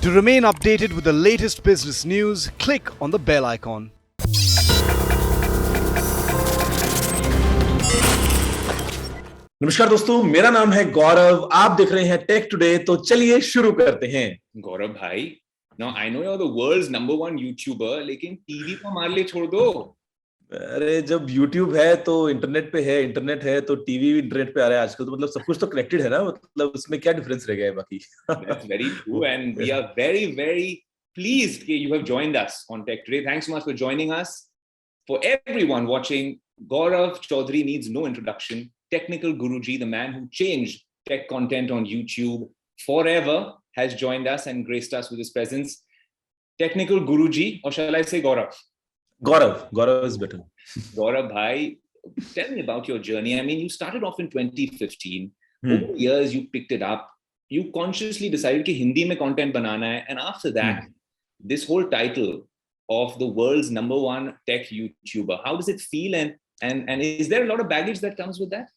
To remain updated with the latest business news, click on the bell icon. नमस्कार दोस्तों, मेरा नाम है गौरव। आप देख रहे हैं टेक टुडे। तो चलिए शुरू करते हैं। गौरव भाई, now I know you're the world's number one YouTuber, लेकिन टीवी को हमारे लिए छोड़ दो। अरे जब YouTube है तो इंटरनेट पे है, इंटरनेट है तो टीवी भी इंटरनेट पे आ रहा है आजकल। तो मतलब सब कुछ तो कनेक्टेड है ना, मतलब उसमें क्या डिफरेंस रह गया है बाकी। That's very true, and we are very, very pleased that you have joined us on Tech Today. Thanks so much for joining us. For everyone watching, Gaurav Chaudhry needs no introduction. Technical Guruji, the man who changed tech content on YouTube forever, has joined us and graced us with his presence. Technical Guruji, or shall I say Gaurav? Gaurav is better. Gaurav bhai, tell me about your journey. I mean, you started off in 2015. Over the years, you picked it up. You consciously decided कि हिंदी में content बनाना है, and after that, this whole title of the world's number one tech YouTuber. How does it feel, and is there a lot of baggage that comes with that?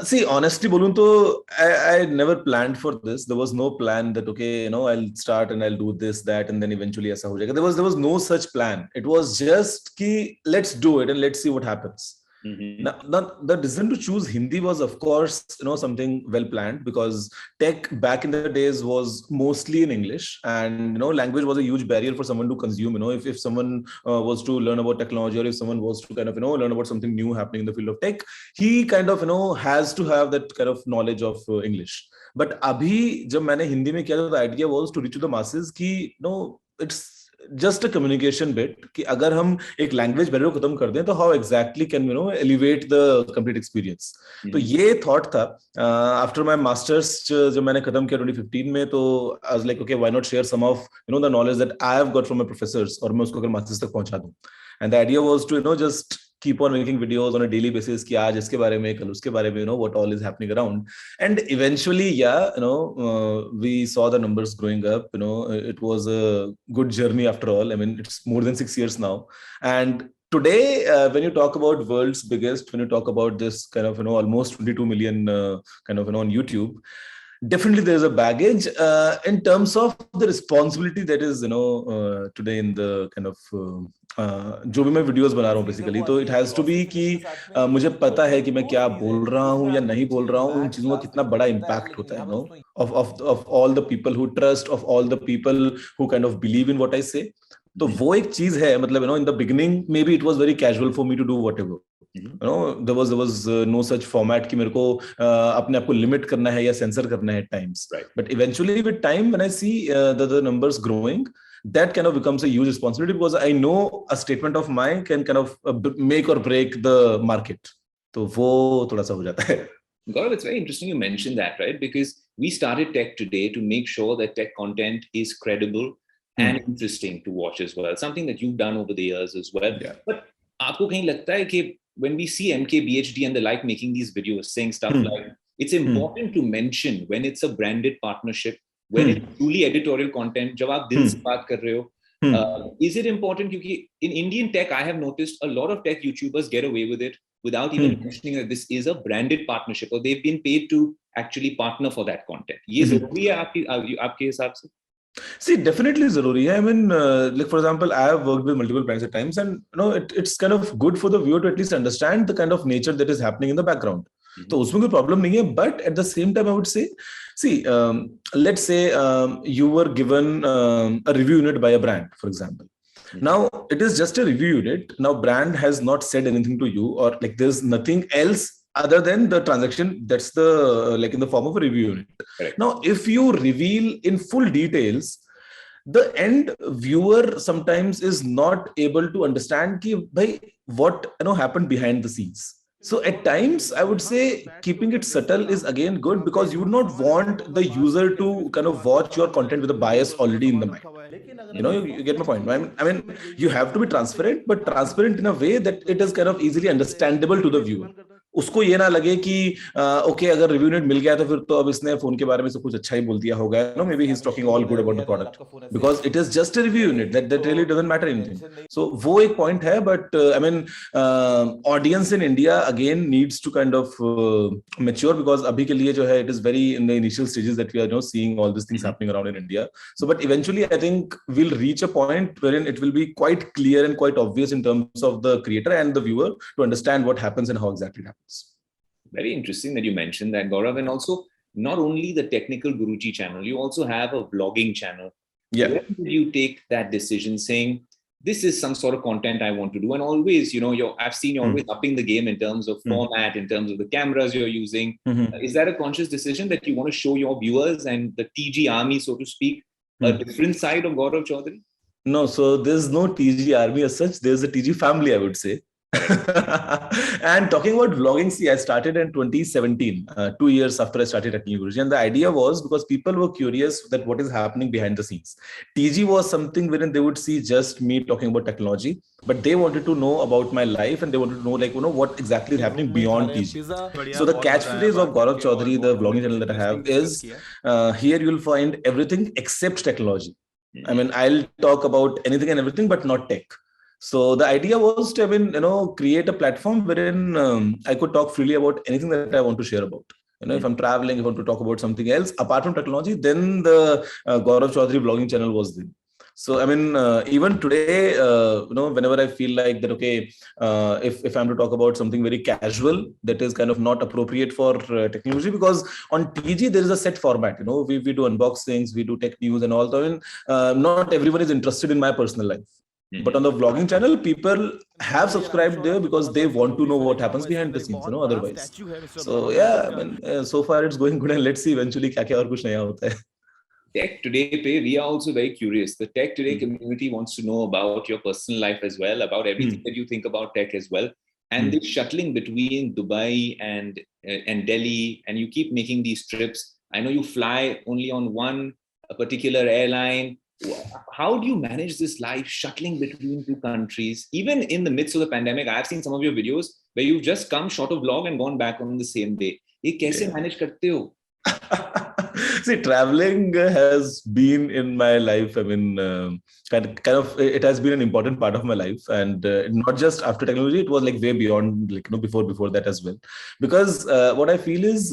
See, honestly बोलूं तो I never planned for this. There was no plan that okay, I'll start and I'll do this, that, and then eventually ऐसा हो जाएगा. There was no such plan. It was just कि let's do it and let's see what happens. Now, the decision to choose Hindi was, of course, something well planned, because tech back in the days was mostly in English, and language was a huge barrier for someone to consume. If someone was to learn about technology, or if someone was to kind of learn about something new happening in the field of tech, he kind of has to have that kind of knowledge of English. But अभी जब मैंने हिंदी में किया, the idea was to reach to the masses कि it's just a communication bit कि अगर हम एक लैंग्वेज बैरियर को खत्म कर दें तो how exactly can elevate the complete experience. तो ये थॉट था आफ्टर माय मास्टर्स जब मैंने खत्म किया 2015 में. तो I was like okay, why not share some of the knowledge that I have got from my professors, और मैं उसको अगर मास्टर्स तक पहुंचा दूं. And the idea was to just keep on making videos on a daily basis कि आज इसके बारे में, कल उसके बारे में, what all is happening around. And eventually, we saw the numbers growing up. It was a good journey after all. I mean, it's more than 6 years now. And today, when you talk about world's biggest, when you talk about this kind of, almost 22 million kind of, on YouTube, definitely there is a baggage in terms of the responsibility that is, today in the kind of जो भी मैं videos बना रहा हूँ basically. तो it has to be कि मुझे पता है कि मैं क्या बोल रहा हूँ या नहीं बोल रहा हूँ, उन चीजों का कितना बड़ा इम्पैक्ट होता है of all the people who trust, of all the people who kind of believe in what I say. तो वो एक चीज है. मतलब in the beginning maybe it was very casual for me to do whatever. There was no such format कि मेरे को अपने आप को लिमिट करना है या सेंसर करना है at times. Right. But eventually with time, when I see the numbers growing, that kind of becomes a huge responsibility, because I know a statement of mine can kind of make or break the market. तो वो थोड़ा सा हो जाता है. Gaurav, it's very interesting you mentioned that, right? Because we started Tech Today to make sure that tech content is credible and interesting to watch as well. Something that you've done over the years as well. Yeah. But आपको कहीं लगता है कि when we see MK, BHD and the like making these videos, saying stuff like, it's important to mention when it's a branded partnership, when it's truly editorial content, जब आप दिल से बात कर रहे हो, is it important? क्योंकि in Indian tech, I have noticed a lot of tech YouTubers get away with it without even mentioning that this is a branded partnership, or they've been paid to actually partner for that content. ये जरूरी है आपके हिसाब से? See, definitely zaruri hai. I mean, like for example, I have worked with multiple brands at times, and it's kind of good for the viewer to at least understand the kind of nature that is happening in the background. तो उसमें कोई problem नहीं है. But at the same time I would say, see let's say you were given a review unit by a brand, for example. Now it is just a review unit. Now brand has not said anything to you, or like there's nothing else other than the transaction that's the like in the form of a review unit. Correct. Now if you reveal in full details, the end viewer sometimes is not able to understand ki bhai what happened behind the scenes. So at times I would say keeping it subtle is again good, because you would not want the user to kind of watch your content with a bias already in the mind. You get my point. I mean, you have to be transparent, but transparent in a way that it is kind of easily understandable to the viewer. उसको ये ना लगे कि okay अगर review unit मिल गया तो फिर तो अब इसने फोन के बारे में सब कुछ अच्छा ही बोल दिया होगा, no maybe he is talking all good about the product because it is just a review unit that really doesn't matter anything. So वो एक पॉइंट है, but I mean audience in India again needs to kind of mature, because अभी के लिए जो है it is very in the initial stages that we are no seeing all this things happening around in India. So, but eventually, I think we'll reach a point wherein it will be quite clear and quite obvious in terms of the creator and the viewer to understand what happens and how exactly it happens. Very interesting that you mentioned that, Gaurav. And also, not only the technical Guruji channel, you also have a vlogging channel. Yeah. When did you take that decision saying, this is some sort of content I want to do? And always, you know, I've seen you always upping the game in terms of format, in terms of the cameras you're using. Is that a conscious decision that you want to show your viewers and the TG army, so to speak, a different side of Gaurav Chaudhry? No, so there's no TG army as such. There's a TG family, I would say. And talking about vlogging, see, I started in 2017, 2 years after I started at Guruji, and the idea was because people were curious that what is happening behind the scenes. TG was something wherein they would see just me talking about technology, but they wanted to know about my life and they wanted to know, like, you know, what exactly is happening beyond TG. So the catchphrase of Gaurav Chaudhry, the vlogging channel that I have, is here you'll find everything except technology. I mean, I'll talk about anything and everything, but not tech. So the idea was to, I mean, you know, create a platform wherein I could talk freely about anything that I want to share about. You know, if I'm traveling, if I want to talk about something else apart from technology, then the Gaurav Chaudhry vlogging channel was there. So I mean, even today, you know, whenever I feel like that, okay, if I'm to talk about something very casual that is kind of not appropriate for technology, because on TG there is a set format. You know, we do unboxings, we do tech news and all. So I mean, not everyone is interested in my personal life. But on the vlogging channel, people have subscribed there because they want to know what happens behind the scenes, you know, otherwise. So yeah, I mean, so far it's going good, and let's see eventually क्या क्या और कुछ नया होता है. Tech Today pay, we are also very curious. The Tech Today community wants to know about your personal life as well, about everything that you think about tech as well. And this shuttling between Dubai and Delhi, and you keep making these trips. I know you fly only on one particular airline. How do you manage this life shuttling between two countries, even in the midst of the pandemic? I have seen some of your videos where you've just come short of vlog and gone back on the same day. ये कैसे manage करते हो? See, traveling has been in my life. I mean, kind of, it has been an important part of my life, and not just after technology. It was like way beyond, like, you know, before that as well. Because what I feel is,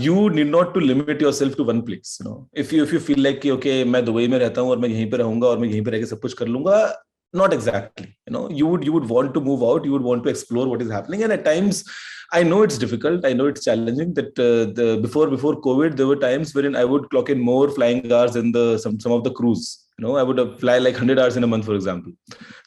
you need not to limit yourself to one place. You know, if you feel like कि okay, मैं Dubai में रहता हूँ और मैं यहीं पे रहूंगा और मैं यहीं पे रह के सब कुछ कर लूंगा, not exactly. You know, you would want to move out. You would want to explore what is happening, and at times, I know it's difficult. I know it's challenging. That before COVID, there were times wherein I would clock in more flying hours in some of the cruise. You know, I would fly like 100 hours in a month, for example.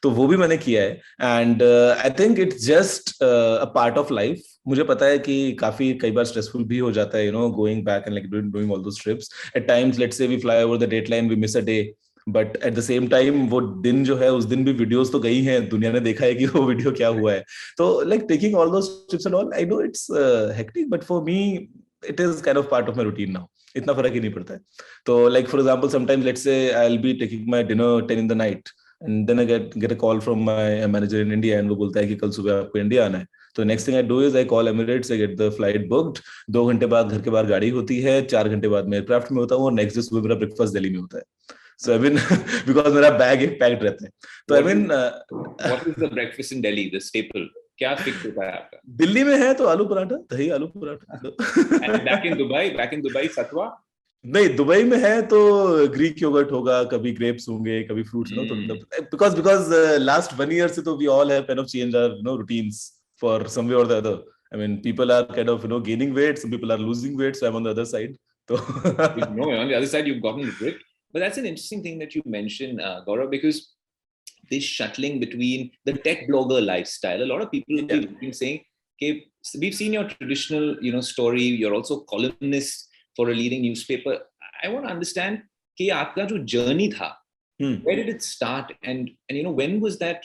तो वो भी मैंने किया है, and I think it's just a part of life. मुझे पता है कि काफी कई बार stressful भी हो जाता है, you know, going back and like doing all those trips. At times, let's say we fly over the dateline, we miss a day. But at the same time वो दिन जो है, उस दिन भी वीडियोस तो गई हैं, दुनिया ने देखा है कि वो वीडियो क्या हुआ है. तो like taking all those trips and all, I know it's hectic, but for me it is kind of part of my routine now. इतना फर्क ही नहीं पड़ता है. तो like for example, sometimes let's say I will be taking my dinner 10 in the night, and then I get a call from my manager in India, and वो बोलता है कि कल सुबह आपको इंडिया आना है. तो next thing I do is I call Emirates, I get the flight booked. 2 घंटे बाद घर के बाहर गाड़ी होती है, 4 घंटे बाद मैं एयरक्राफ्ट में होता हूँ, और नेक्स्ट डे सुबह मेरा ब्रेकफास्ट दिल्ली में होता है. So I mean, because मेरा बैग एक पैक्ड रहता है. तो I mean, what is the breakfast in Delhi? The staple. क्या फिक्स होता है आपका? दिल्ली में है तो आलू पराठा, दही आलू paratha. And back in Dubai, सतवा? नहीं, दुबई में है तो ग्रीक योगर्ट होगा, कभी ग्रेप्स होंगे, कभी फ्रूट्स. तो मतलब because last 1 year से तो we all have kind of changed our, you know, routines for some way or the other. I mean, people are kind of, you know, gaining weight, some people are losing weight, so I'm on the other side. So no, on the other side you've gotten ripped. But that's an interesting thing that you mentioned, Gaurav, because this shuttling between the tech blogger lifestyle, a lot of people have been saying, okay, we've seen your traditional, you know, story. You're also columnist for a leading newspaper. I want to understand, कि आपका जो journey था, where did it start, and you know, when was that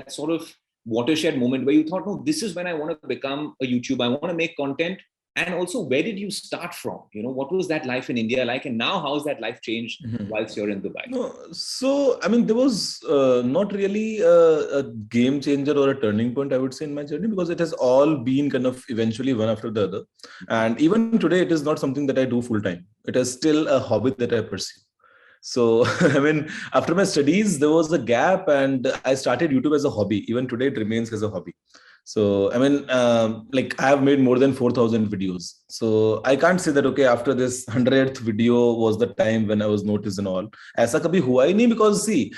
sort of watershed moment where you thought, no, this is when I want to become a YouTuber. I want to make content And also, where did you start from? What was that life in India like? And now how has that life changed whilst you're in Dubai? No, so I mean, there was not really a game changer or a turning point, I would say, in my journey, because it has all been kind of eventually one after the other. And even today, it is not something that I do full time. It is still a hobby that I pursue. So, I mean, after my studies, there was a gap and I started YouTube as a hobby. Even today, it remains as a hobby. So, I mean, like I have made more than 4,000 videos. So I can't say that, okay, after this 100th video was the time when I was noticed and all. ऐसा कभी हुआ ही नहीं, because see,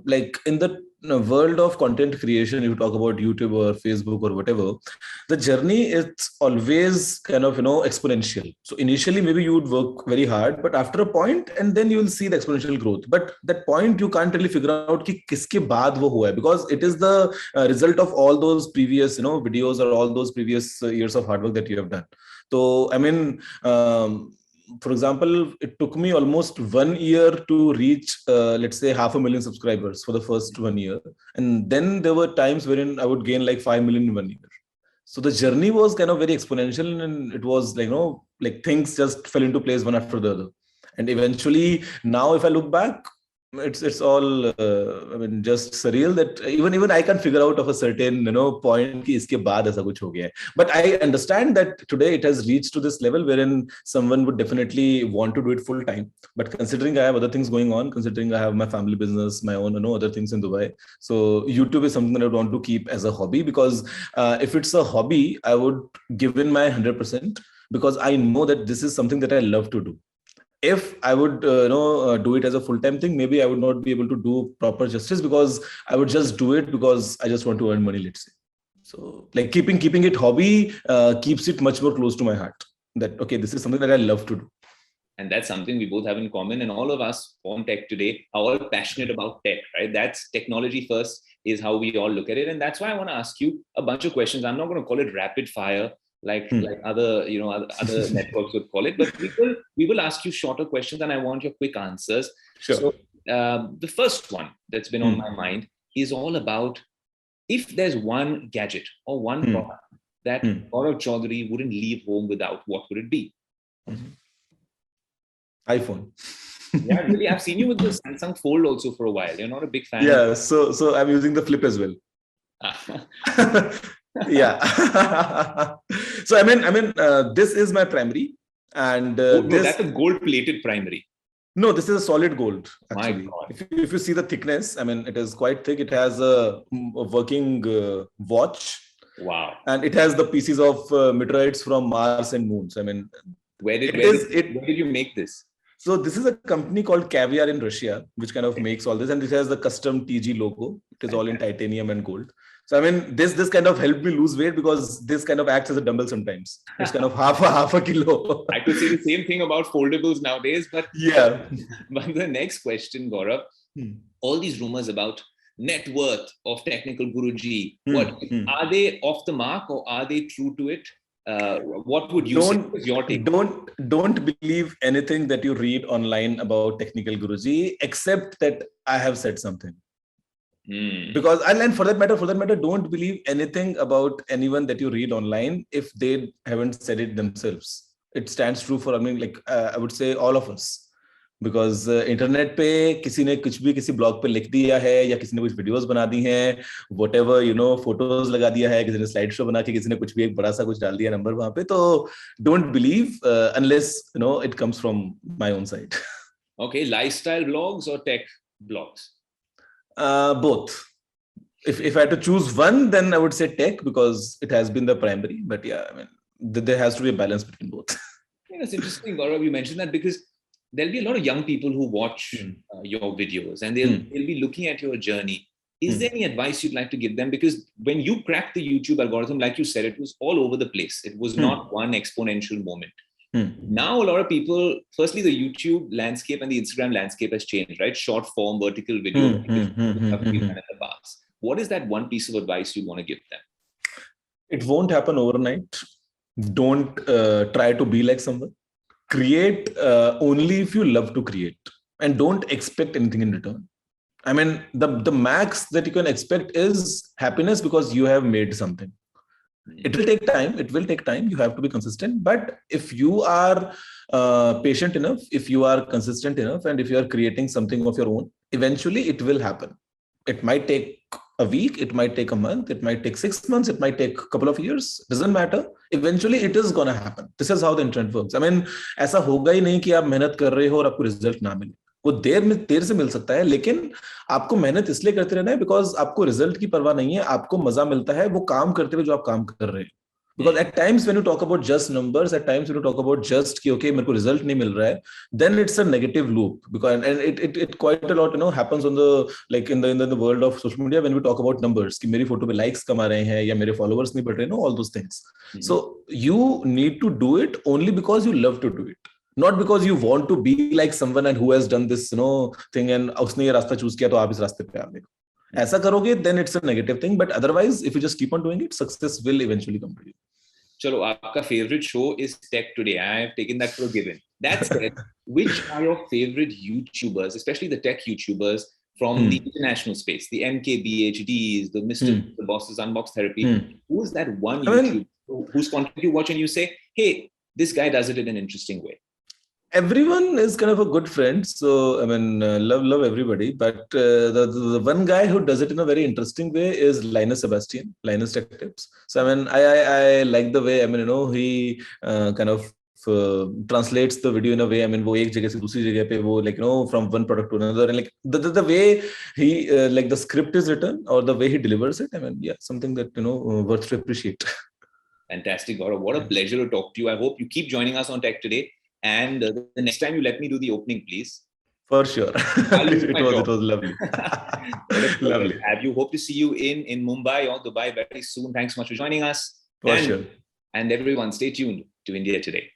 like in the world of content creation, if you talk about YouTube or Facebook or whatever, the journey is always kind of, exponential. So initially, maybe you would work very hard, but after a point, and then you will see the exponential growth. But that point, you can't really figure out कि किसके बाद वो हुआ है, because it is the result of all those previous, videos or all those previous years of hard work that you have done. So, I mean, for example, it took me almost 1 year to reach, let's say, 500,000 subscribers for the first 1 year. And then there were times wherein I would gain like 5 million in 1 year. So the journey was kind of very exponential, and it was like, like things just fell into place one after the other. And eventually, now if I look back, it's all I mean, just surreal that even I can figure out of a certain point कि इसके बाद ऐसा कुछ हो गया है. But I understand that today it has reached to this level wherein someone would definitely want to do it full time. But considering I have other things going on, considering I have my family business, my own other things in Dubai, so YouTube is something that I want to keep as a hobby, because if it's a hobby, I would give in my 100%, because I know that this is something that I love to do. If I would do it as a full-time thing, maybe I would not be able to do proper justice, because I would just do it because I just want to earn money, let's say. So like keeping it hobby keeps it much more close to my heart, that okay, this is something that I love to do. And that's something we both have in common. And all of us on tech today are all passionate about tech, right? That's technology first is how we all look at it. And that's why I want to ask you a bunch of questions. I'm not going to call it rapid fire like other other networks would call it, but we will ask you shorter questions, and I want your quick answers. Sure. So the first one that's been on my mind is all about, if there's one gadget or one product that Gaurav Chaudhry wouldn't leave home without, what would it be? iPhone. Yeah, really. I've seen you with the Samsung Fold also for a while. You're not a big fan. Yeah, so I'm using the Flip as well. Yeah. So I mean, this is my primary, and that's a gold-plated primary. No, this is a solid gold. My Actually, God. if you see the thickness, I mean, it is quite thick. It has a working watch. Wow. And it has the pieces of meteorites from Mars and moons. I mean, where did you make this? So this is a company called Caviar in Russia, which kind of makes all this, and it has the custom TG logo. It is all in titanium and gold. So I mean, this kind of helped me lose weight, because this kind of acts as a dumbbell sometimes. It's kind of half a kilo. I could say the same thing about foldables nowadays, but yeah. But the next question, Gaurav, all these rumors about net worth of technical Guruji, are they off the mark or are they true to it? What would you say is your take? Don't believe anything that you read online about technical Guruji, except that I have said something. Because, and for that matter, don't believe anything about anyone that you read online if they haven't said it themselves. It stands true for, I mean, like I would say all of us. Because internet पे किसी ने कुछ भी किसी blog पे लिख दिया है, या किसी ने कुछ वीडियोस बना दी हैं, whatever, फोटोज लगा दिया है, किसी ने स्लाइड शो बना के किसी ने कुछ भी एक बड़ा सा कुछ डाल दिया नंबर वहां पे, तो don't believe unless it comes from my own side. Okay, lifestyle blogs or tech blogs? Both. If I had to choose one, then I would say tech, because it has been the primary. But yeah, I mean, there has to be a balance between both. Yeah, it's interesting, Gaurav, you mentioned that, because there'll be a lot of young people who watch your videos, and they'll be looking at your journey. Is there any advice you'd like to give them? Because when you cracked the YouTube algorithm, like you said, it was all over the place. It was not one exponential moment. Now, a lot of people, firstly, the YouTube landscape and the Instagram landscape has changed, right? Short form, vertical video. Have been done in the past. What is that one piece of advice you want to give them? It won't happen overnight. Don't try to be like someone. Create only if you love to create, and don't expect anything in return. I mean, the max that you can expect is happiness, because you have made something. It will take time. It will take time. You have to be consistent. But if you are patient enough, if you are consistent enough, and if you are creating something of your own, eventually it will happen. It might take a week, it might take a month, it might take 6 months, it might take a couple of years. Doesn't matter. Eventually it is gonna happen. This is how the internet works. I mean, ऐसा होगा ही नहीं कि आप मेहनत कर रहे हो और आपको रिजल्ट ना मिले. वो देर से मिल सकता है, लेकिन आपको मेहनत इसलिए करते रहना है बिकॉज आपको रिजल्ट की परवाह नहीं है, आपको मजा मिलता है वो काम करते हुए जो आप काम कर रहे हैं. Because at times when you talk about just numbers, at times when you talk about just कि okay मेरे को result नहीं मिल रहा है, then it's a negative loop. Because and it quite a lot happens on the like in the world of social media when we talk about numbers कि मेरी photo पे likes कम आ रहे हैं या मेरे followers नहीं बढ़ रहे हैं, all those things. So you need to do it only because you love to do it, not because you want to be like someone and who has done this thing and उसने ये रास्ता choose किया तो आप इस रास्ते पे आ गए. ऐसा करोगे then it's a negative thing, but otherwise if you just keep on doing it, success will eventually come to you. Chalo, आपका favorite show is Tech Today. I have taken that for a given. That said, which are your favorite YouTubers, especially the tech YouTubers from the international space, the MKBHDs, the Mr. The Bosses Unbox Therapy? Who is that one YouTuber whose content you watch and you say, hey, this guy does it in an interesting way? Everyone is kind of a good friend, so I mean, love everybody. But the one guy who does it in a very interesting way is Linus Sebastian, Linus Tech Tips. So I mean, I like the way he kind of translates the video in a way. I mean, वो एक जगह से दूसरी जगह पे वो like from one product to another, and like the way he like the script is written or the way he delivers it. I mean, yeah, something that worth to appreciate. Fantastic, Gaurav. What a pleasure to talk to you. I hope you keep joining us on Tech Today. And the next time you let me do the opening, please. For sure. it was lovely. Lovely. Have you hope to see you in Mumbai or Dubai very soon. Thanks so much for joining us. For sure. And everyone, stay tuned to India Today.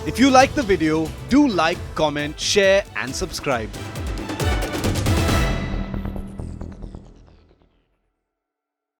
If you like the video, do like, comment, share and subscribe.